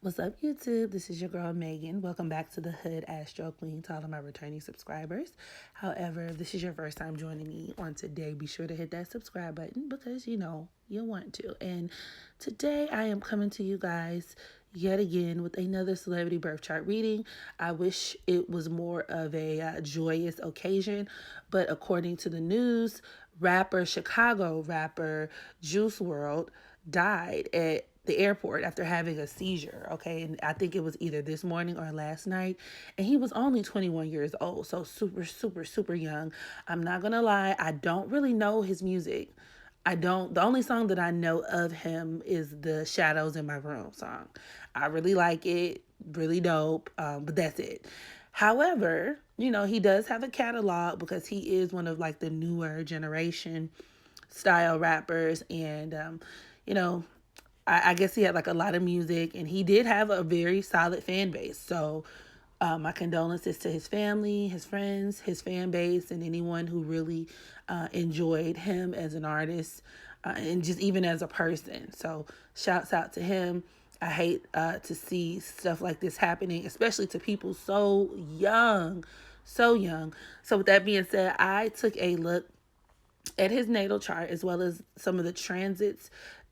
What's up, YouTube? This is your girl Megan. Welcome back to the Hood Astro Queen to all of my returning subscribers. However, if this is your first time joining me on today, be sure to hit that subscribe button because you'll want to. And today I am coming to you guys yet again with another celebrity birth chart reading. I wish it was more of a joyous occasion, but according to the news, Chicago rapper Juice Wrld died at the airport after having a seizure. Okay, and I think it was either this morning or last night, and he was only 21 years old, so super young. I'm not gonna lie, I don't really know his music. I don't. The only song that I know of him is the Shadows in My Room song. I really like it, really dope, but that's it. However, he does have a catalog because he is one of like the newer generation style rappers, and you know I guess he had like a lot of music, and he did have a very solid fan base. So my condolences to his family, his friends, his fan base, and anyone who really enjoyed him as an artist and just even as a person. So shouts out to him. I hate to see stuff like this happening, especially to people so young, so young. So with that being said, I took a look at his natal chart as well as some of the transits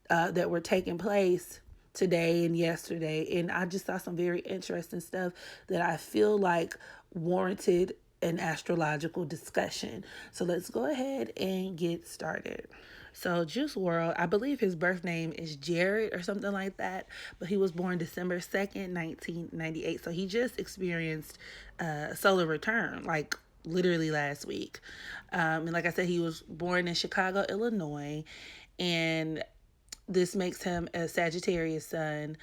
that were taking place today and yesterday. And I just saw some very interesting stuff that I feel like warranted an astrological discussion. So let's go ahead and get started. So Juice Wrld, I believe his birth name is Jared or something like that, but he was born December 2nd, 1998. So he just experienced a solar return, like literally last week. And like I said, he was born in Chicago, Illinois, and this makes him a Sagittarius sun.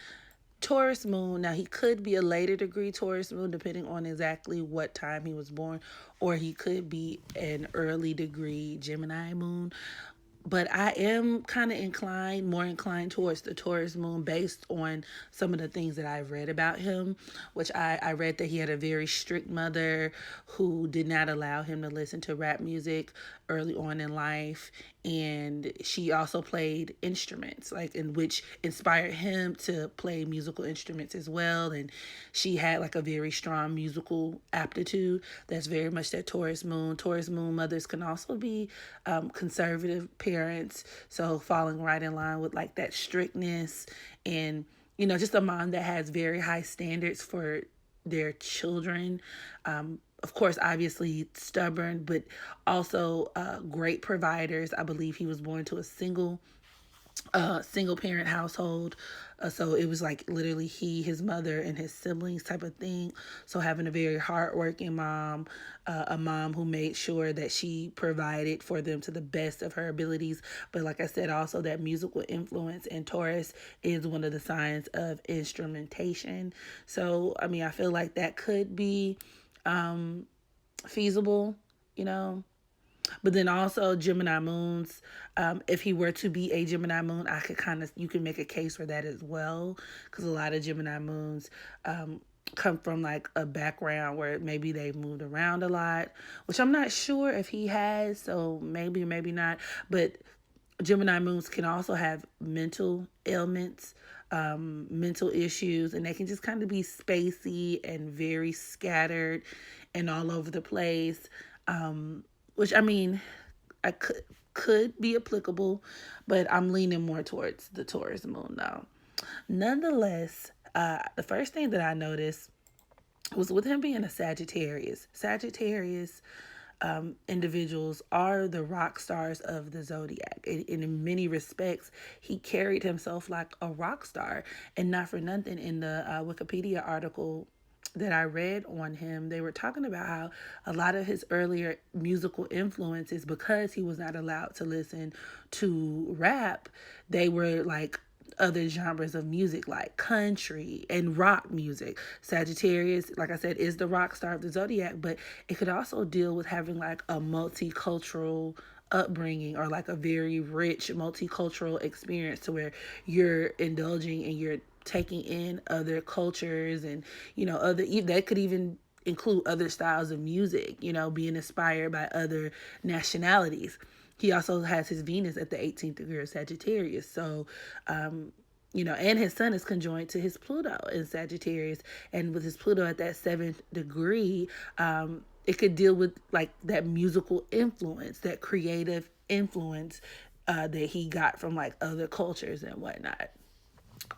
Taurus Moon. Now, he could be a later degree Taurus Moon, depending on exactly what time he was born, or he could be an early degree Gemini Moon. But I am kind of more inclined towards the Taurus Moon based on some of the things that I've read about him, which I read that he had a very strict mother who did not allow him to listen to rap music early on in life. And she also played instruments, like in which inspired him to play musical instruments as well. And she had like a very strong musical aptitude. That's very much that Taurus Moon. Taurus Moon mothers can also be conservative parents, so falling right in line with like that strictness and just a mom that has very high standards for their children. Of course, obviously stubborn, but also great providers. I believe he was born to a single parent household. So it was like literally he, his mother, and his siblings type of thing. So having a very hardworking mom, a mom who made sure that she provided for them to the best of her abilities. But like I said, also that musical influence. And Taurus is one of the signs of instrumentation. So, I mean, I feel like that could be feasible, you know. But then also Gemini moons, if he were to be a Gemini moon, you can make a case for that as well. Because a lot of Gemini moons come from like a background where maybe they've moved around a lot, which I'm not sure if he has. So maybe not. But Gemini moons can also have mental ailments, mental issues, and they can just kind of be spacey and very scattered and all over the place. Which I mean, I could be applicable, but I'm leaning more towards the Taurus moon though. Nonetheless, the first thing that I noticed was with him being a Sagittarius. Sagittarius individuals are the rock stars of the zodiac. In many respects, he carried himself like a rock star, and not for nothing. In the Wikipedia article that I read on him, they were talking about how a lot of his earlier musical influences, because he was not allowed to listen to rap, they were like other genres of music like country and rock music. Sagittarius, like I said, is the rock star of the zodiac, but it could also deal with having like a multicultural upbringing or like a very rich multicultural experience to where you're indulging and you're taking in other cultures and other that could even include other styles of music, being inspired by other nationalities. He also has his Venus at the 18th degree of Sagittarius. So and his sun is conjoined to his Pluto in Sagittarius. And with his Pluto at that 7th degree, it could deal with like that musical influence, that creative influence that he got from like other cultures and whatnot.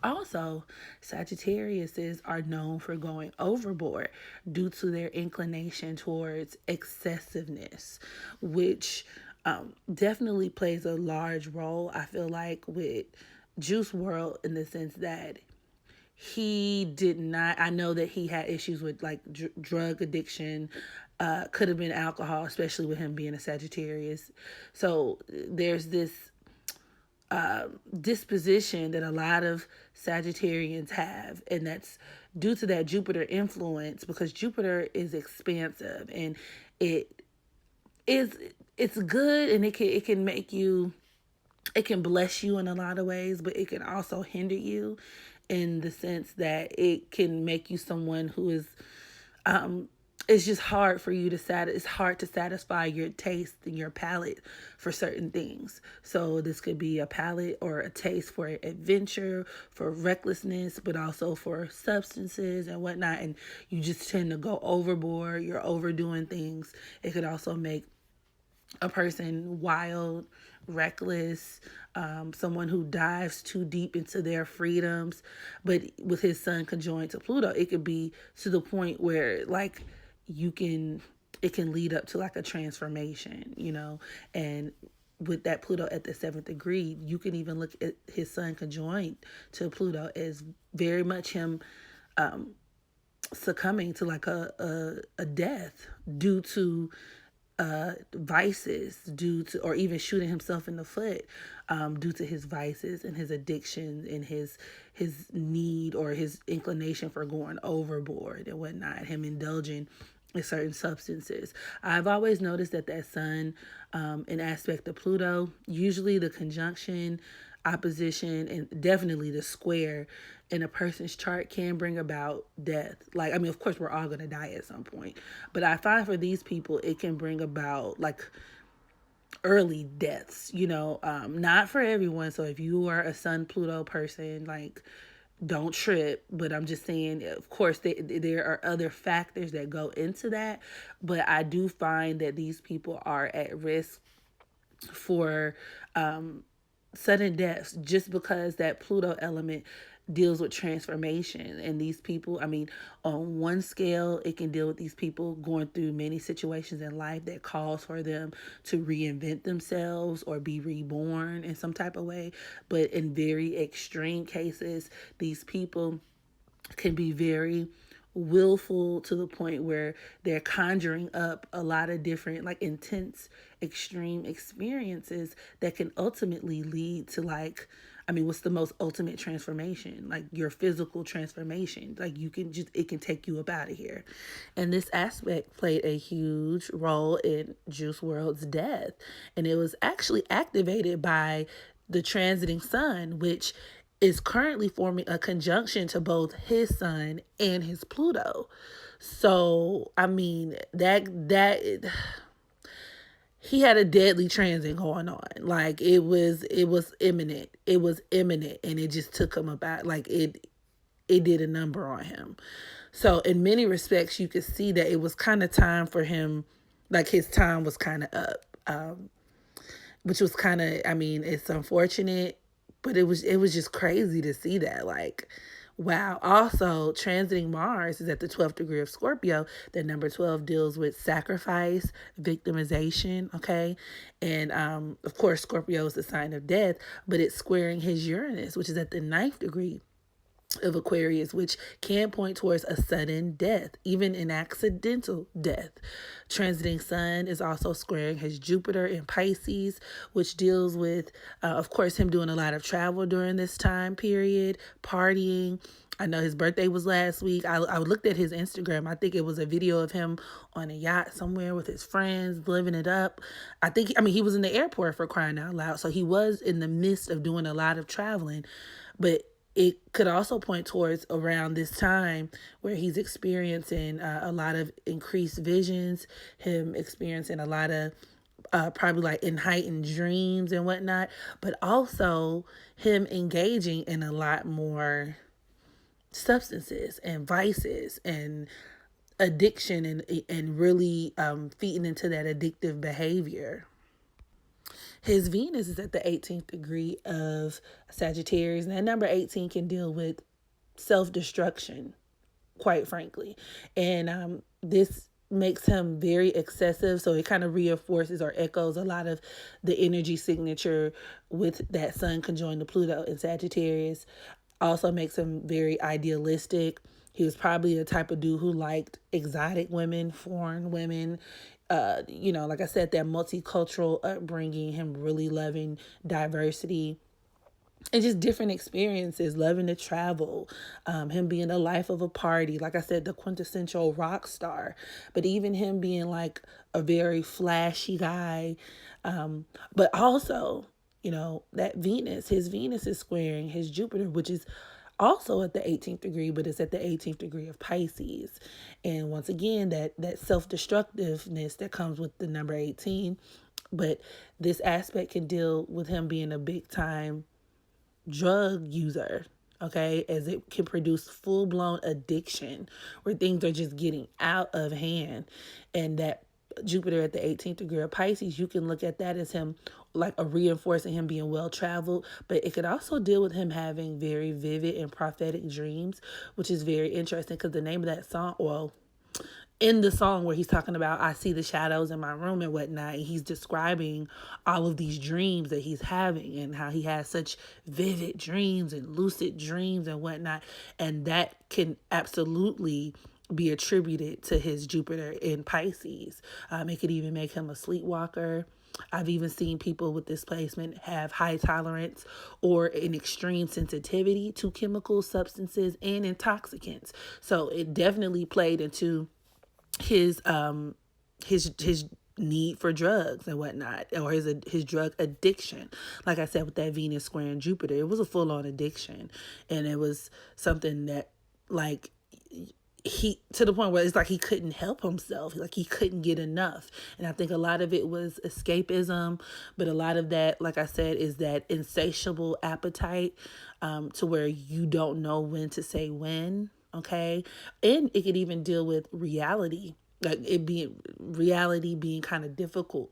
Also, Sagittariuses are known for going overboard due to their inclination towards excessiveness, which definitely plays a large role, I feel like, with Juice World, in the sense that he did not, I know that he had issues with like drug addiction, could have been alcohol, especially with him being a Sagittarius. So there's this disposition that a lot of Sagittarians have, and that's due to that Jupiter influence, because Jupiter is expansive, and it is it's good, and it can make you, it can bless you in a lot of ways, but it can also hinder you in the sense that it can make you someone who is it's just hard for you to it's hard to satisfy your taste and your palate for certain things. So this could be a palate or a taste for adventure, for recklessness, but also for substances and whatnot. And you just tend to go overboard. You're overdoing things. It could also make a person wild, reckless, someone who dives too deep into their freedoms. But with his sun conjoined to Pluto, it could be to the point where like it can lead up to like a transformation, and with that Pluto at the 7th degree, you can even look at his sun conjoined to Pluto as very much him succumbing to like a death due to vices, due to, or even shooting himself in the foot due to his vices and his addiction and his need or his inclination for going overboard and whatnot, him indulging in certain substances. I've always noticed that sun in aspect of Pluto, usually the conjunction, opposition, and definitely the square in a person's chart can bring about death. Like, I mean, of course, we're all going to die at some point. But I find for these people, it can bring about like early deaths, not for everyone. So if you are a Sun Pluto person, like, don't trip. But I'm just saying, of course, there are other factors that go into that. But I do find that these people are at risk for sudden deaths just because that Pluto element deals with transformation. And these people, I mean, on one scale, it can deal with these people going through many situations in life that calls for them to reinvent themselves or be reborn in some type of way. But in very extreme cases, these people can be very willful to the point where they're conjuring up a lot of different like intense extreme experiences that can ultimately lead to like, I mean, what's the most ultimate transformation? Like your physical transformation. Like it can take you up out of here. And this aspect played a huge role in Juice World's death. And it was actually activated by the transiting sun, which is currently forming a conjunction to both his sun and his Pluto. So, I mean, that he had a deadly transit going on. Like it was imminent. It was imminent, and it just took him about like it did a number on him. So, in many respects, you could see that it was kind of time for him, like his time was kind of up. Which was kind of, I mean, it's unfortunate, but it was just crazy to see that. Like, wow. Also, transiting Mars is at the 12th degree of Scorpio. The number 12 deals with sacrifice, victimization, okay? And, of course, Scorpio is the sign of death, but it's squaring his Uranus, which is at the 9th degree of Aquarius, which can point towards a sudden death, even an accidental death. Transiting Sun is also squaring his Jupiter in Pisces, which deals with, of course, him doing a lot of travel during this time period, partying. I know his birthday was last week. I looked at his Instagram. I think it was a video of him on a yacht somewhere with his friends, living it up. He was in the airport, for crying out loud. So he was in the midst of doing a lot of traveling, but it could also point towards around this time where he's experiencing a lot of increased visions, him experiencing a lot of probably like in heightened dreams and whatnot, but also him engaging in a lot more substances and vices and addiction and really feeding into that addictive behavior. His Venus is at the 18th degree of Sagittarius, and that number 18 can deal with self-destruction, quite frankly. And this makes him very excessive, so it kind of reinforces or echoes a lot of the energy signature with that Sun conjoined to Pluto in Sagittarius. Also makes him very idealistic. He was probably the type of dude who liked exotic women, foreign women. Like I said, that multicultural upbringing, him really loving diversity and just different experiences, loving to travel, him being the life of a party. Like I said, the quintessential rock star, but even him being like a very flashy guy. But also, that Venus, his Venus is squaring his Jupiter, which is also at the 18th degree, but it's at the 18th degree of Pisces. And once again, that self-destructiveness that comes with the number 18. But this aspect can deal with him being a big time drug user, okay, as it can produce full-blown addiction where things are just getting out of hand. And that Jupiter at the 18th degree of Pisces, you can look at that as him like a reinforcing him being well traveled, but it could also deal with him having very vivid and prophetic dreams, which is very interesting because the name of that song, well, in the song where he's talking about I see the shadows in my room and whatnot, and he's describing all of these dreams that he's having and how he has such vivid dreams and lucid dreams and whatnot. And that can absolutely be attributed to his Jupiter in Pisces. It could even make him a sleepwalker. I've even seen people with this placement have high tolerance or an extreme sensitivity to chemical substances and intoxicants. So it definitely played into his need for drugs and whatnot, or his drug addiction. Like I said, with that Venus squaring Jupiter, it was a full-on addiction, and it was something that like he, to the point where it's like he couldn't help himself, like he couldn't get enough. And I think a lot of it was escapism, but a lot of that, like I said, is that insatiable appetite, to where you don't know when to say when. Okay. And it could even deal with reality, like reality being kind of difficult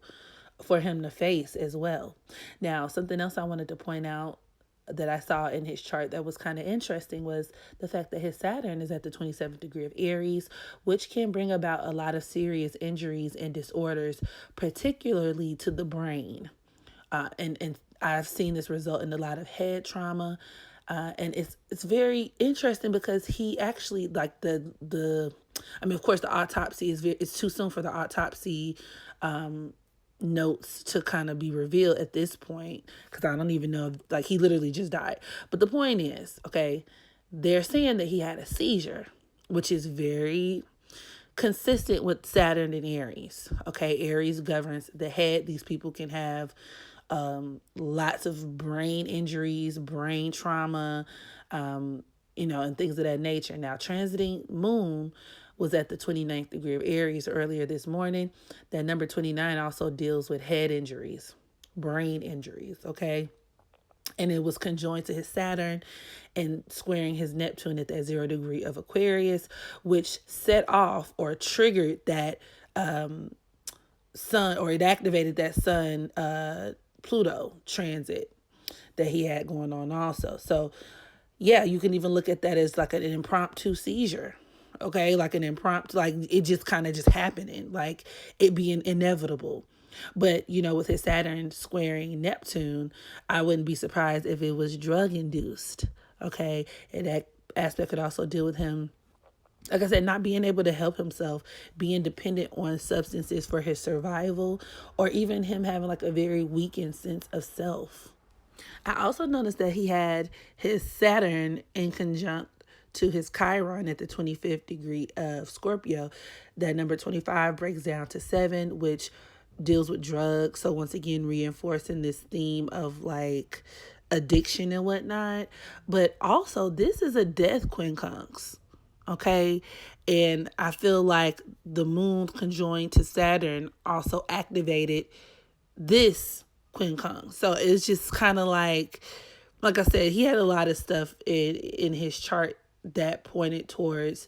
for him to face as well. Now, something else I wanted to point out that I saw in his chart that was kind of interesting was the fact that his Saturn is at the 27th degree of Aries, which can bring about a lot of serious injuries and disorders, particularly to the brain. And I've seen this result in a lot of head trauma. And it's very interesting because he actually, like of course the autopsy it's too soon for the autopsy notes to kind of be revealed at this point, because I don't even know if, like, he literally just died. But the point is, okay, they're saying that he had a seizure, which is very consistent with Saturn and Aries. Okay, Aries governs the head. These people can have lots of brain injuries, brain trauma, and things of that nature. Now, transiting Moon was at the 29th degree of Aries earlier this morning. That number 29 also deals with head injuries, brain injuries, okay? And it was conjoined to his Saturn and squaring his Neptune at that 0 degree of Aquarius, which set off or triggered that Sun, or it activated that Sun Pluto transit that he had going on also. So yeah, you can even look at that as like an impromptu seizure. Okay, like an impromptu, like it just kind of just happening, like it being inevitable. But with his Saturn squaring Neptune, I wouldn't be surprised if it was drug induced. Okay, and that aspect could also deal with him, like I said, not being able to help himself, being dependent on substances for his survival, or even him having like a very weakened sense of self. I also noticed that he had his Saturn in conjunct to his Chiron at the 25th degree of Scorpio. That number 25 breaks down to 7, which deals with drugs. So once again, reinforcing this theme of like addiction and whatnot. But also, this is a death quincunx. Okay. And I feel like the Moon conjoined to Saturn also activated this quincunx. So it's just kind of like I said, he had a lot of stuff in his chart that pointed towards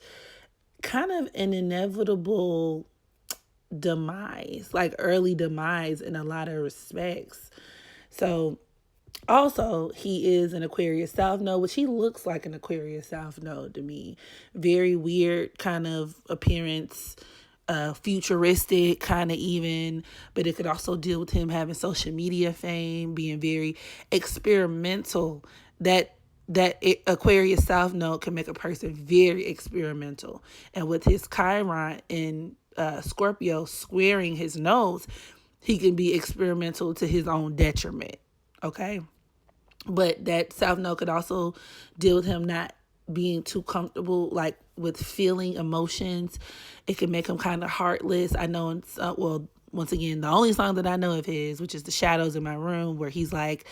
kind of an inevitable demise, like early demise in a lot of respects. So also, he is an Aquarius South Node, which he looks like an Aquarius South Node to me. Very weird kind of appearance, futuristic kind of even, but it could also deal with him having social media fame, being very experimental. That Aquarius South Node can make a person very experimental. And with his Chiron in Scorpio squaring his nose, he can be experimental to his own detriment. Okay. But that South Node could also deal with him not being too comfortable, like with feeling emotions. It can make him kind of heartless. I know, once again, the only song that I know of his, which is The Shadows in My Room, where he's like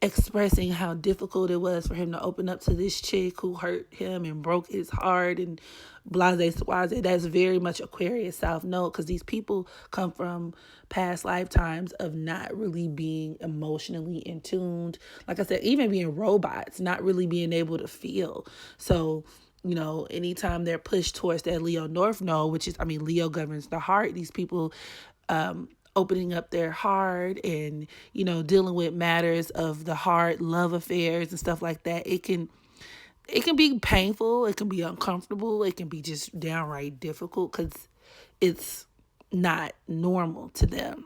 expressing how difficult it was for him to open up to this chick who hurt him and broke his heart and blase swaze. That's very much Aquarius South Node, because these people come from past lifetimes of not really being emotionally in tuned. Like I said, even being robots, not really being able to feel. So, anytime they're pushed towards that Leo North Node, which is, Leo governs the heart, these people opening up their heart and, dealing with matters of the heart, love affairs and stuff like that, it can be painful, it can be uncomfortable, it can be just downright difficult because it's not normal to them.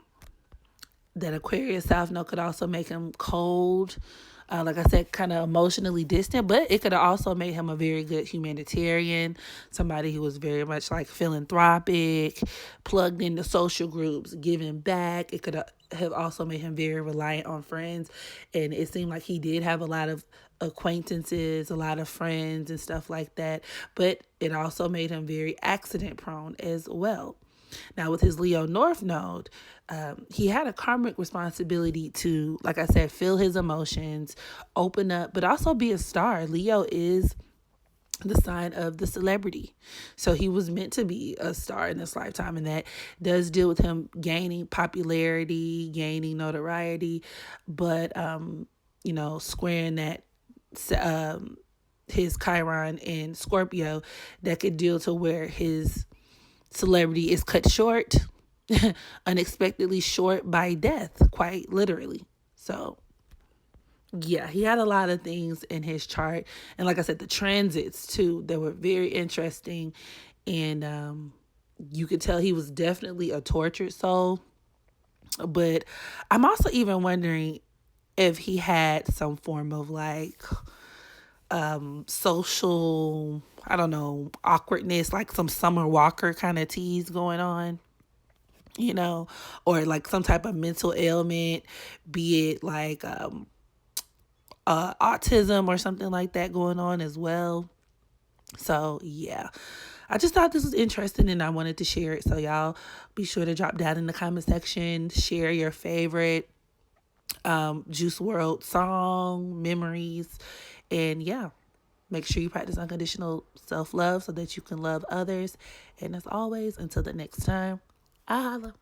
That Aquarius South Node could also make him cold, like I said, kind of emotionally distant, but it could have also made him a very good humanitarian, somebody who was very much like philanthropic, plugged into social groups, giving back. It could have also made him very reliant on friends, and it seemed like he did have a lot of acquaintances, a lot of friends and stuff like that, but it also made him very accident prone as well. Now, with his Leo North Node, he had a karmic responsibility to, like I said, feel his emotions, open up, but also be a star. Leo is the sign of the celebrity. So he was meant to be a star in this lifetime, and that does deal with him gaining popularity, gaining notoriety, but, squaring that, his Chiron in Scorpio, that could deal to where his celebrity is cut short, unexpectedly short by death, quite literally. So, yeah, he had a lot of things in his chart. And like I said, the transits too, that were very interesting. And you could tell he was definitely a tortured soul. But I'm also even wondering if he had some form of social, I don't know, awkwardness, like some Summer Walker kind of tease going on, or like some type of mental ailment, be it like autism or something like that going on as well. So, yeah. I just thought this was interesting and I wanted to share it. So y'all be sure to drop down in the comment section, share your favorite Juice World song, memories, and yeah, make sure you practice unconditional self-love so that you can love others. And as always, until the next time, I holla.